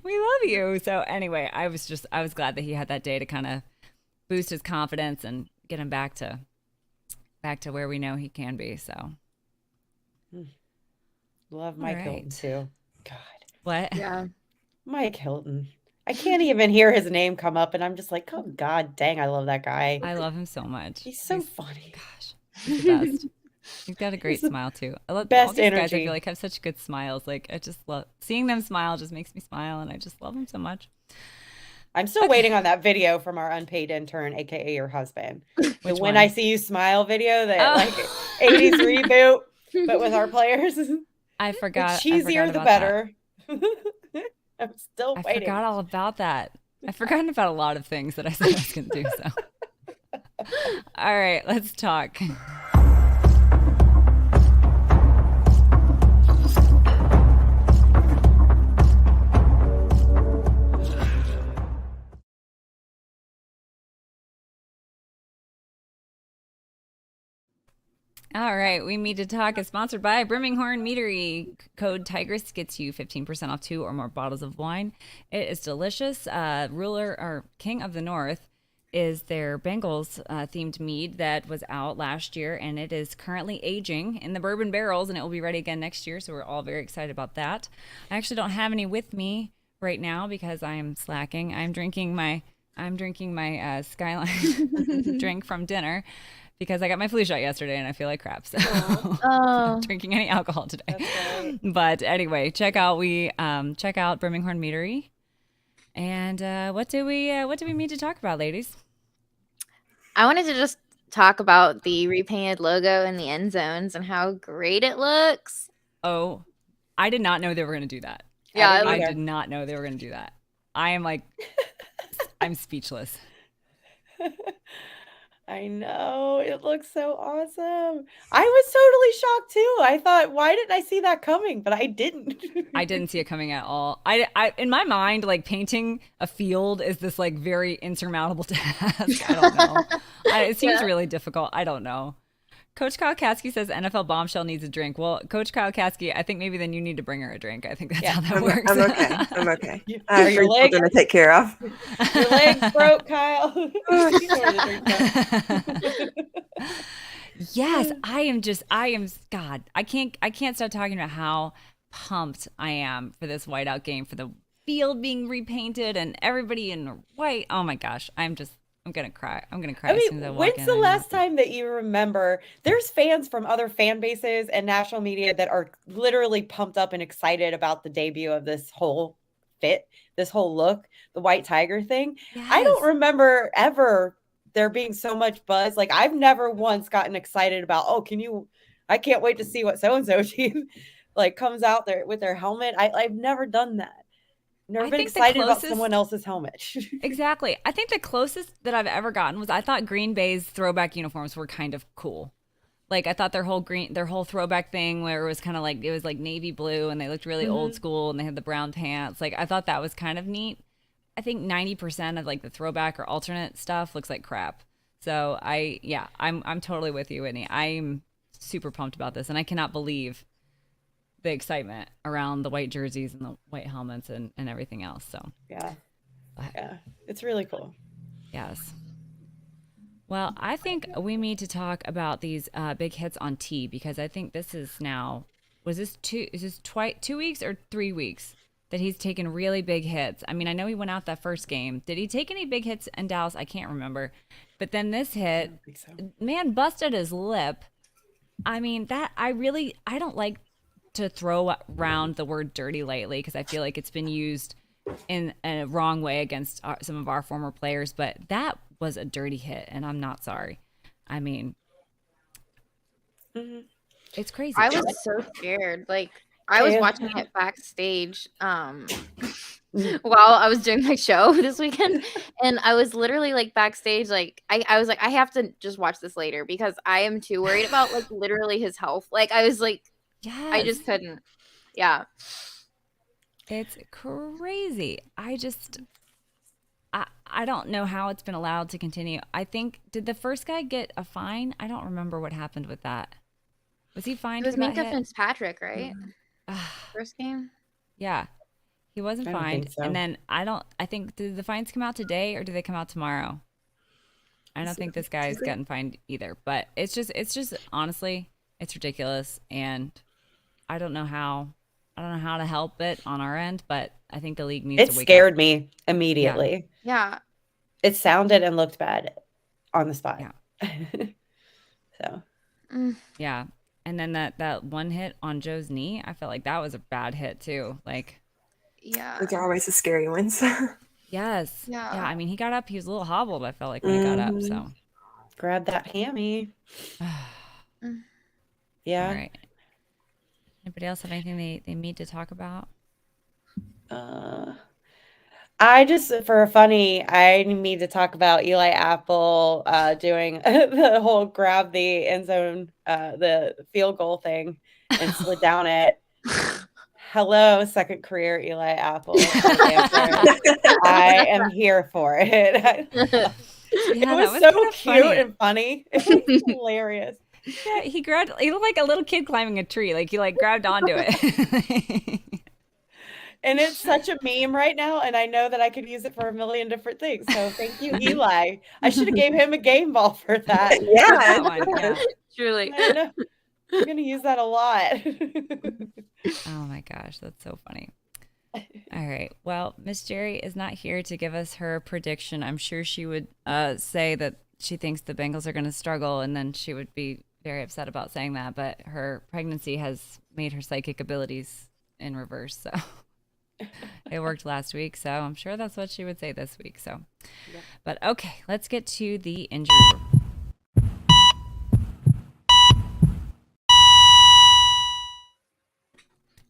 we love you. So anyway, I was glad that he had that day to kind of boost his confidence and get him back to where we know he can be. So Love Mike Hilton too. God. What? Yeah. Mike Hilton. I can't even hear his name come up, and I'm just like, oh God dang, I love that guy. I love him so much. He's so funny. Gosh, he's the best. He's got a great smile too. I love best all these energy. guys. I feel like have such good smiles. Like I just love seeing them smile. Just makes me smile, and I just love them so much. I'm still waiting on that video from our unpaid intern, aka your husband. The When I See You Smile video, that like 80s reboot, but with our players. I forgot. The cheesier, the better. I'm still waiting. I forgot all about that. I've forgotten about a lot of things that I said I was going to do. So, all right, let's talk. All right, We Need to Talk is sponsored by Birmingham Meadery. Code Tigress gets you 15% off 2 or more bottles of wine. It is delicious. Ruler or King of the North is their Bengals themed mead that was out last year, and it is currently aging in the bourbon barrels, and it will be ready again next year. So we're all very excited about that. I actually don't have any with me right now because I am slacking. I'm drinking my Skyline drink from dinner. Because I got my flu shot yesterday and I feel like crap, so I'm not drinking any alcohol today. But anyway, check out Birmingham Meadery. And what do we need to talk about, ladies? I wanted to just talk about the repainted logo in the end zones and how great it looks. Oh, I did not know they were going to do that. Yeah, I did not know they were going to do that. I am like, I'm speechless. I know. It looks so awesome. I was totally shocked too. I thought, why didn't I see that coming? But I didn't. I didn't see it coming at all. I in my mind, like painting a field is this like very insurmountable task. I don't know. It seems really difficult. I don't know. Coach Kyle Kasky says NFL bombshell needs a drink. Well, Coach Kyle Kasky, I think maybe then you need to bring her a drink. I think that's how that works. I'm okay. I have 3 children to take care of. Your legs broke, Kyle. Yes, God, I can't stop talking about how pumped I am for this whiteout game, for the field being repainted and everybody in white. Oh my gosh, I'm gonna cry. I mean, as soon as I walk in. When's the last time that you remember? There's fans from other fan bases and national media that are literally pumped up and excited about the debut of this whole fit, this whole look, the white tiger thing. Yes. I don't remember ever there being so much buzz. Like I've never once gotten excited about, I can't wait to see what so-and-so team like comes out there with their helmet. I've never done that. Never been excited about someone else's helmet. Exactly. I think the closest that I've ever gotten was I thought Green Bay's throwback uniforms were kind of cool. Like I thought their whole throwback thing where it was kind of like, it was like navy blue and they looked really old school and they had the brown pants. Like I thought that was kind of neat. I think 90% of like the throwback or alternate stuff looks like crap. So I'm totally with you, Whitney. I'm super pumped about this and I cannot believe the excitement around the white jerseys and the white helmets and everything else. So yeah, it's really cool. Yes. Well, I think we need to talk about these big hits on T because I think this is now, is this 2 weeks or 3 weeks that he's taken really big hits? I mean, I know he went out that first game. Did he take any big hits in Dallas? I can't remember. But then this hit, man busted his lip. I mean, I don't like to throw around the word dirty lately because I feel like it's been used in a wrong way against some of our former players, but that was a dirty hit and I'm not sorry. I mean, it's crazy. I was so scared. Like I was watching it backstage while I was doing my show this weekend and I was literally like backstage like I was like I have to just watch this later because I am too worried about like literally his health. Like I was like yes. I just couldn't. Yeah. It's crazy. I don't know how it's been allowed to continue. I think, did the first guy get a fine? I don't remember what happened with that. Was he fined? It was Minka Fitzpatrick, right? First game? Yeah. He wasn't fined. So. And then I think, did the fines come out today or do they come out tomorrow? I don't think this guy's gotten fined either. But it's just honestly, it's ridiculous. And I don't know how. I don't know how to help it on our end, but I think the league needs to wake up. It scared me immediately. Yeah. It sounded and looked bad on the spot. Yeah. So. Yeah. And then that one hit on Joe's knee, I felt like that was a bad hit too. Like, yeah. Those are always the scary ones. yes. Yeah. Yeah. I mean, he got up. He was a little hobbled, I felt like, when he got up. So. Grab that hammy. Yeah. All right. Anybody else have anything they need to talk about? I just, for funny, I need to talk about Eli Apple doing the whole grab the end zone, the field goal thing and slid down it. Hello, second career Eli Apple. I am here for it. It was so cute and funny. It was hilarious. Yeah, he looked like a little kid climbing a tree. Like he grabbed onto it. And it's such a meme right now, and I know that I could use it for a million different things. So thank you, Eli. I should have gave him a game ball for that. Yeah. Truly. I'm going to use that a lot. Oh my gosh, that's so funny. All right. Well, Miss Jerry is not here to give us her prediction. I'm sure she would say that she thinks the Bengals are going to struggle, and then she would be very upset about saying that. But her pregnancy has made her psychic abilities in reverse. So it worked last week. So I'm sure that's what she would say this week. So, yep. But okay, let's get to the injury report.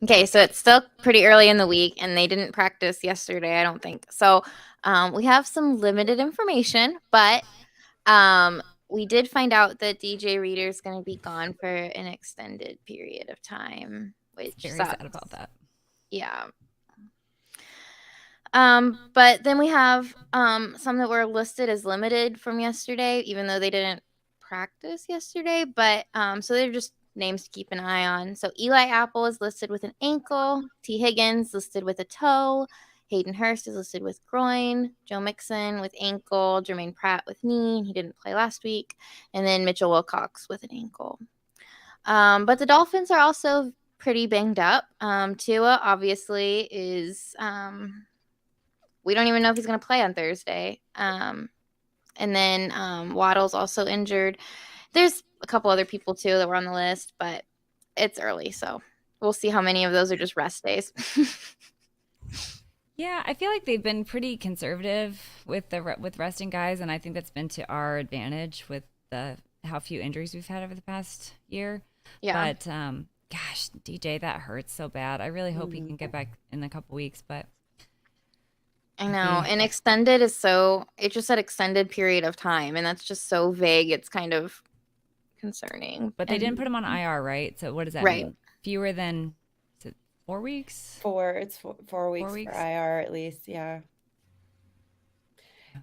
Okay, so it's still pretty early in the week, and they didn't practice yesterday, I don't think. So we have some limited information, but we did find out that DJ Reader is going to be gone for an extended period of time, which very sucks. sad about that. Yeah. But then we have some that were listed as limited from yesterday, even though they didn't practice yesterday. But so they're just names to keep an eye on. So Eli Apple is listed with an ankle. T. Higgins listed with a toe. Hayden Hurst is listed with groin. Joe Mixon with ankle. Jermaine Pratt with knee. He didn't play last week. And then Mitchell Wilcox with an ankle. But the Dolphins are also pretty banged up. Tua obviously is we don't even know if he's going to play on Thursday. And then Waddle's also injured. There's a couple other people too that were on the list, but it's early, so we'll see how many of those are just rest days. Yeah, I feel like they've been pretty conservative with resting guys, and I think that's been to our advantage with how few injuries we've had over the past year. Yeah. But gosh, DJ, that hurts so bad. I really hope he can get back in a couple weeks, but I know. And extended is it just said extended period of time, and that's just so vague. It's kind of concerning. But they didn't put him on IR, right? So what does that mean? Fewer than 4 weeks? It's 4 weeks for IR at least. Yeah.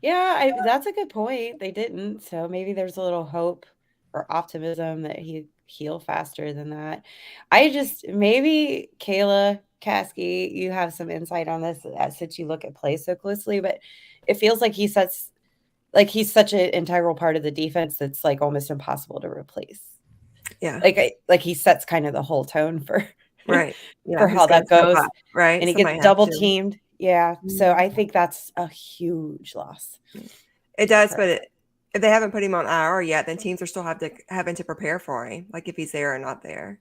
Yeah, that's a good point. They didn't. So maybe there's a little hope or optimism that he'd heal faster than that. Maybe Kayla Kasky, you have some insight on this since you look at play so closely, but it feels like he's such an integral part of the defense that's like almost impossible to replace. Yeah. Like he sets kind of the whole tone for for how that goes. Right. And he gets double teamed. Yeah. So I think that's a huge loss. It does, but if they haven't put him on IR yet, then teams are still having to prepare for him, like if he's there or not there.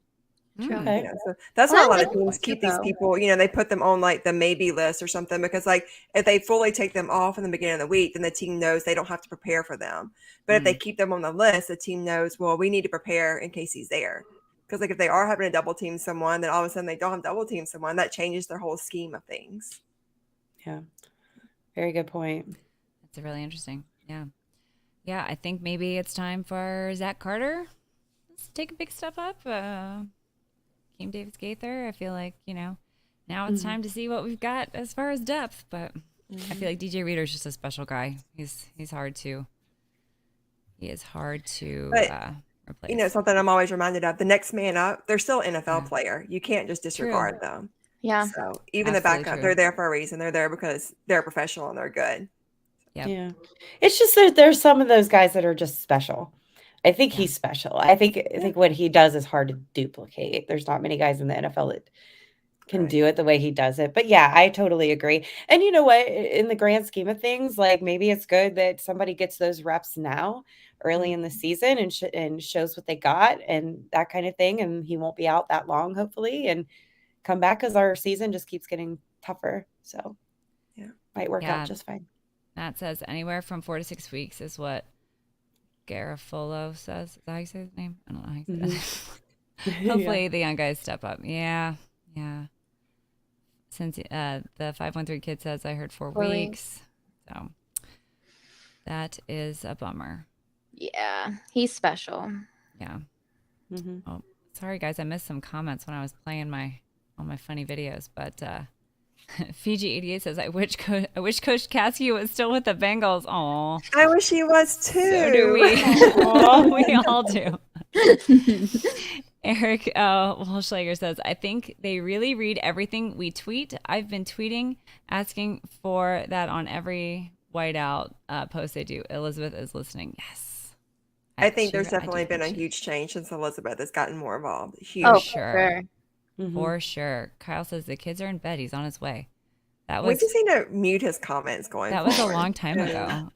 Okay. So that's why a lot of teams keep these people, they put them on like the maybe list or something, because like if they fully take them off in the beginning of the week, then the team knows they don't have to prepare for them. But if they keep them on the list, the team knows, well, we need to prepare in case he's there. Because like if they are having to double team someone, then all of a sudden they don't have double team someone. That changes their whole scheme of things. Yeah. Very good point. That's really interesting. Yeah. Yeah, I think maybe it's time for Zach Carter. Let's take a big step up. Came Davis Gaither. I feel like, now it's time to see what we've got as far as depth. But I feel like DJ Reader is just a special guy. He's hard to replace. Something I'm always reminded of, the next man up, they're still an NFL player. You can't just disregard them. Yeah. So even the backup, they're there for a reason. They're there because they're professional and they're good. Yep. Yeah. It's just that there's some of those guys that are just special. I think he's special. I think what he does is hard to duplicate. There's not many guys in the NFL that can do it the way he does it. But yeah, I totally agree. And you know what? In the grand scheme of things, like maybe it's good that somebody gets those reps now early in the season and shows what they got and that kind of thing. And he won't be out that long, hopefully, and come back because our season just keeps getting tougher. So yeah, might work out just fine. Matt says anywhere from 4 to 6 weeks is what Garofalo says. Is that how you say his name? I don't know how you say that. Hopefully the young guys step up. Yeah. Since the 513 kid says I heard 4 weeks. So that is a bummer. Yeah, he's special. Yeah. Oh, sorry guys, I missed some comments when I was playing all my funny videos, but Fiji88 says I wish Coach Caskey was still with the Bengals. Aw. I wish he was too. So do we. We all do. Eric Holschlager says, I think they really read everything we tweet. I've been tweeting, asking for that on every whiteout post they do. Elizabeth is listening. Yes. I think there's definitely been a huge change since Elizabeth has gotten more involved. Huge. Oh, sure. For sure. Kyle says the kids are in bed. He's on his way. That was. We just need to mute his comments going. That was a long time ago.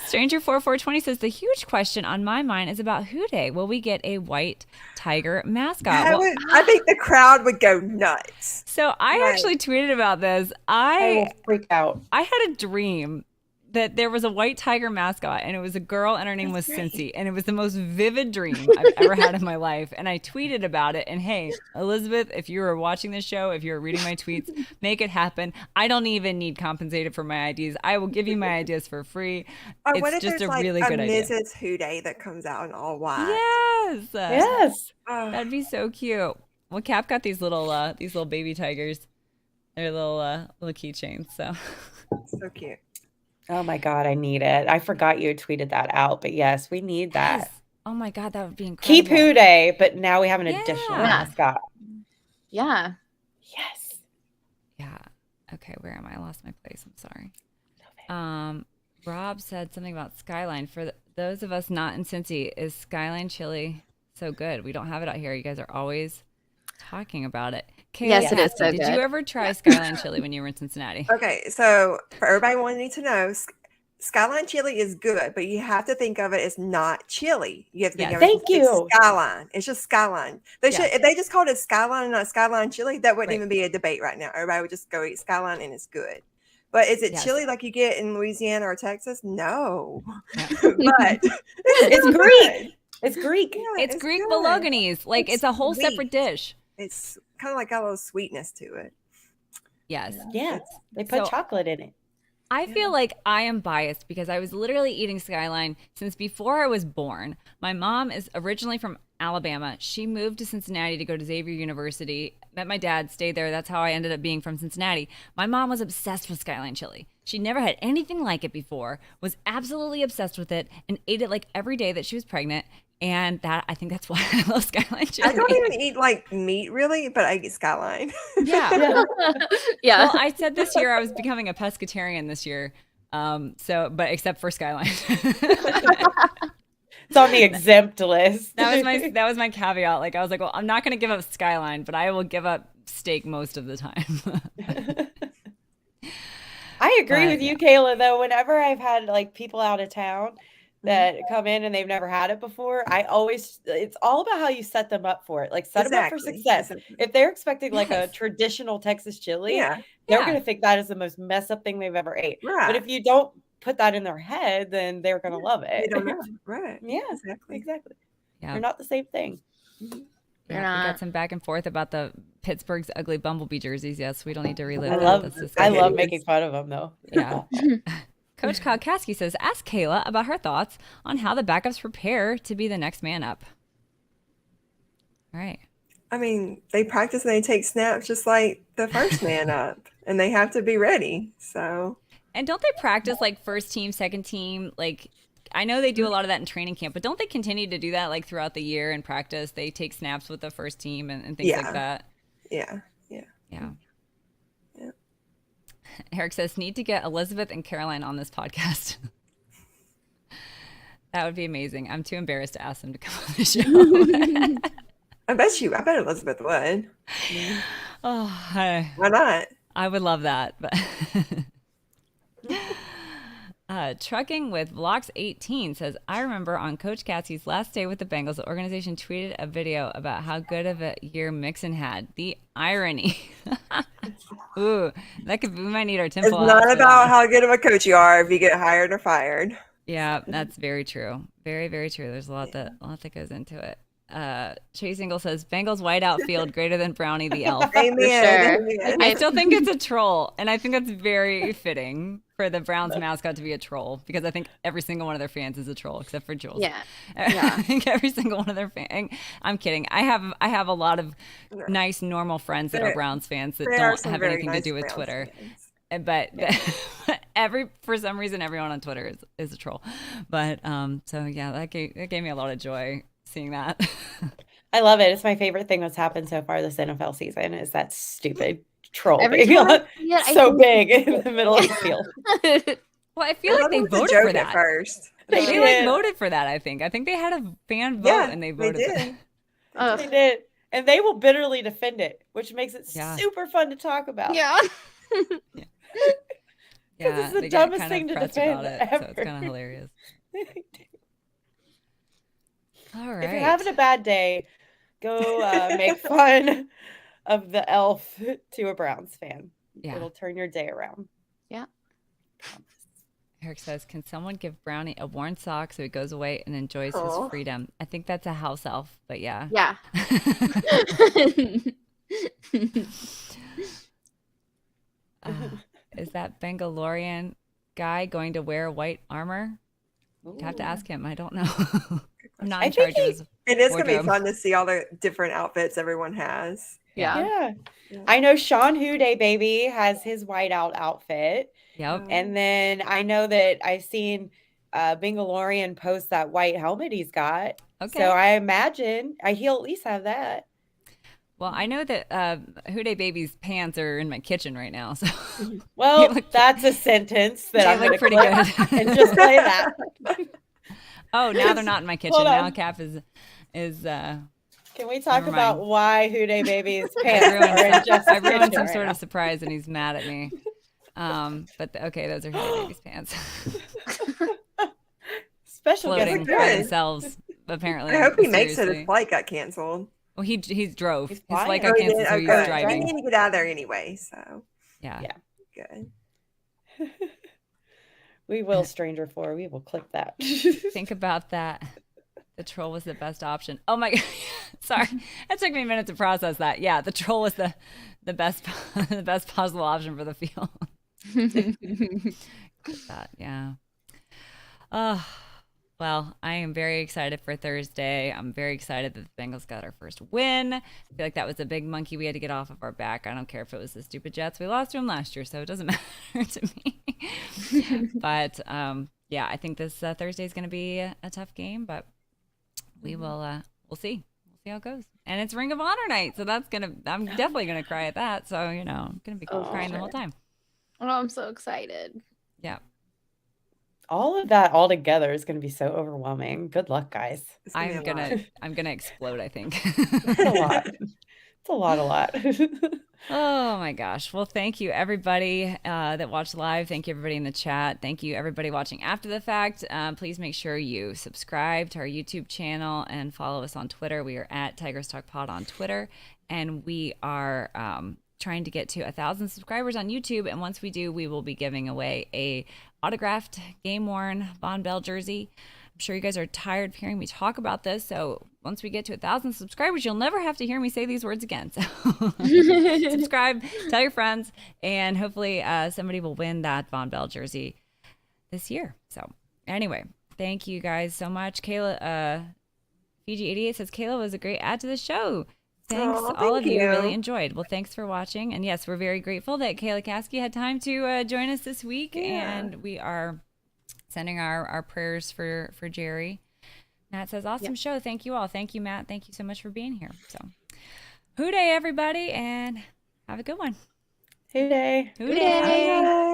Stranger4420 says the huge question on my mind is about Who Day. Will we get a white tiger mascot? I think the crowd would go nuts. So I actually tweeted about this. I will freak out. I had a dream that there was a white tiger mascot and it was a girl and her name was Cincy, and it was the most vivid dream I've ever had in my life. And I tweeted about it, and hey, Elizabeth, if you were watching this show, if you were reading my tweets, make it happen. I don't even need compensated for my ideas. I will give you my ideas for free. It's just a really good idea. Mrs. Who Day that comes out in all white. Yes. That'd be so cute. Well, Cap got these little baby tigers. They're little keychains, so cute. Oh my God, I need it. I forgot you had tweeted that out, but yes, we need that. Yes. Oh my God, that would be incredible. Keep Who Day, but now we have an additional mascot. Yeah. Yes. Yeah. Okay, where am I? I lost my place. I'm sorry. Rob said something about Skyline. For those of us not in Cincy, is Skyline chili so good? We don't have it out here. You guys are always talking about it. Yes, it is so Did good. you ever try Skyline chili when you were in Cincinnati? Okay, so for everybody wanting to know, Skyline chili is good, but you have to think of it as not chili. You have to think of it as Skyline. It's just Skyline. If they just called it Skyline and not Skyline chili, that wouldn't even be a debate right now. Everybody would just go eat Skyline and it's good. But is it chili like you get in Louisiana or Texas? No. But it's Greek. It's Greek. Yeah, it's Greek bolognese. Like it's a whole separate dish. It's kind of like got a little sweetness to it. Yes. Yeah. They put chocolate in it. I feel like I am biased because I was literally eating Skyline since before I was born. My mom is originally from Alabama. She moved to Cincinnati to go to Xavier University. Met my dad, stayed there. That's how I ended up being from Cincinnati. My mom was obsessed with Skyline chili. She never had anything like it before, was absolutely obsessed with it, and ate it like every day that she was pregnant. And I think that's why I love Skyline chili. I don't even eat like meat really, but I eat Skyline. Yeah. Yeah. Well, I said this year I was becoming a pescatarian this year. But except for Skyline. It's on the exempt list. That was my caveat. Like I was like, well, I'm not going to give up Skyline, but I will give up steak most of the time. I agree with you, Kayla, though. Whenever I've had like people out of town that come in and they've never had it before, it's all about how you set them up for it. Like set them up for success. If they're expecting like a traditional Texas chili, they're going to think that is the most mess up thing they've ever ate. Right. But if you don't put that in their head, then they're going to love it. They don't know. Right. Yeah, exactly. Yeah. They're not the same thing. Yeah, we got some back and forth about the Pittsburgh's ugly bumblebee jerseys. Yes, we don't need to relive that. I love making fun of them, though. Yeah. Coach Kalkaski says, ask Kayla about her thoughts on how the backups prepare to be the next man up. All right. I mean, they practice and they take snaps just like the first man up, and they have to be ready. So. And don't they practice like first team, second team? Like, I know they do a lot of that in training camp, but don't they continue to do that like throughout the year in practice? They take snaps with the first team and things like that. Yeah. Eric says, need to get Elizabeth and Caroline on this podcast. That would be amazing. I'm too embarrassed to ask them to come on the show. I bet Elizabeth would. Oh, Why not? I would love that. But Trucking with Blocks 18 says, I remember on Coach Cassie's last day with the Bengals, the organization tweeted a video about how good of a year Mixon had. The irony. Ooh, we might need our temple. It's not about how good of a coach you are if you get hired or fired. Yeah, that's very true. Very, very true. There's a lot that goes into it. Chase Ingle says, Bengals white outfield greater than Brownie the elf. Amen. Sure. I still think it's a troll, and I think that's very fitting for the Browns mascot to be a troll, because I think every single one of their fans is a troll except for Jules. Yeah. I think every single one of their fans. I'm kidding. I have a lot of nice, normal friends that are Browns fans that don't have anything to do with Twitter. But for some reason, everyone on Twitter is a troll. But so yeah, that gave me a lot of joy seeing that. I love it. It's my favorite thing that's happened so far this NFL season is that stupid troll Every being time so big in the middle of the field. Well, I feel like they voted for that first. They voted for that. I think they had a fan vote and they voted for that. They did, and they will bitterly defend it, which makes it super fun to talk about. Yeah. It's the dumbest thing to defend ever. So it's kind of hilarious. All right. If you're having a bad day, go make fun of the elf to a Browns fan. Yeah. It'll turn your day around. Yeah. Eric says, can someone give Brownie a worn sock so he goes away and enjoys his freedom? I think that's a house elf, but yeah. Yeah. Is that Bengalorian guy going to wear white armor? You have to ask him. I don't know. I'm not in charge of his It is going to be wardrobe. fun to see all the different outfits everyone has. Yeah. I know Sean Houday, baby, has his whiteout outfit. Yep. And then I know that I've seen Bengalorian post that white helmet he's got. Okay. So I imagine he'll at least have that. Well, I know that Houday Baby's pants are in my kitchen right now. So Well, that's a sentence that I'm going to pretty clip good. and just play that. Oh, now they're not in my kitchen. Now Cap is Can we talk Never about mind. why Houday Baby's pants are in just I ruined some right sort now. of surprise and he's mad at me. But okay, those are Houday Baby's pants. Special Floating guest by themselves, apparently. I hope he makes it. Seriously. His flight got canceled. Well, he drove. His flying? flight Oh, got he did? canceled, so Oh, he's good. I driving. need to get out of there anyway, so Yeah. good. We will, Stranger 4. We will clip that. Think about that. The troll was the best option. Oh my God. Sorry. It took me a minute to process that. Yeah, the troll was the best the best possible option for the field. Yeah. Well, I am very excited for Thursday. I'm very excited that the Bengals got our first win. I feel like that was a big monkey we had to get off of our back. I don't care if it was the stupid Jets. We lost to them last year, so it doesn't matter to me. But yeah, I think this Thursday is going to be a tough game, but we will. We'll see. We'll see how it goes. And it's Ring of Honor night, so I'm definitely gonna cry at that. So I'm gonna be crying the whole time. Oh, I'm so excited. Yeah. All of that all together is going to be so overwhelming. Good luck, guys. I'm gonna explode, I think. It's a lot. It's a lot. Oh my gosh. Well, thank you everybody that watched live. Thank you everybody in the chat. Thank you everybody watching after the fact. Please make sure you subscribe to our YouTube channel and follow us on Twitter. We are at Tigress Talk Pod on Twitter, and we are trying to get to 1,000 subscribers on YouTube. And once we do, we will be giving away a autographed game-worn Von Bell jersey. I'm sure you guys are tired of hearing me talk about this, so once we get to 1,000 subscribers, you'll never have to hear me say these words again. So subscribe, tell your friends, and hopefully somebody will win that Von Bell jersey this year. So anyway, thank you guys so much. Kayla, Fiji88 says, Kayla was a great add to the show. Thanks, all of you. Really enjoyed. Well, thanks for watching. And yes, we're very grateful that Kayla Caskey had time to join us this week. Yeah. And we are sending our prayers for Jerry. Matt says, awesome show. Thank you all. Thank you, Matt. Thank you so much for being here. So, Houday, everybody, and have a good one. Houday. Houday.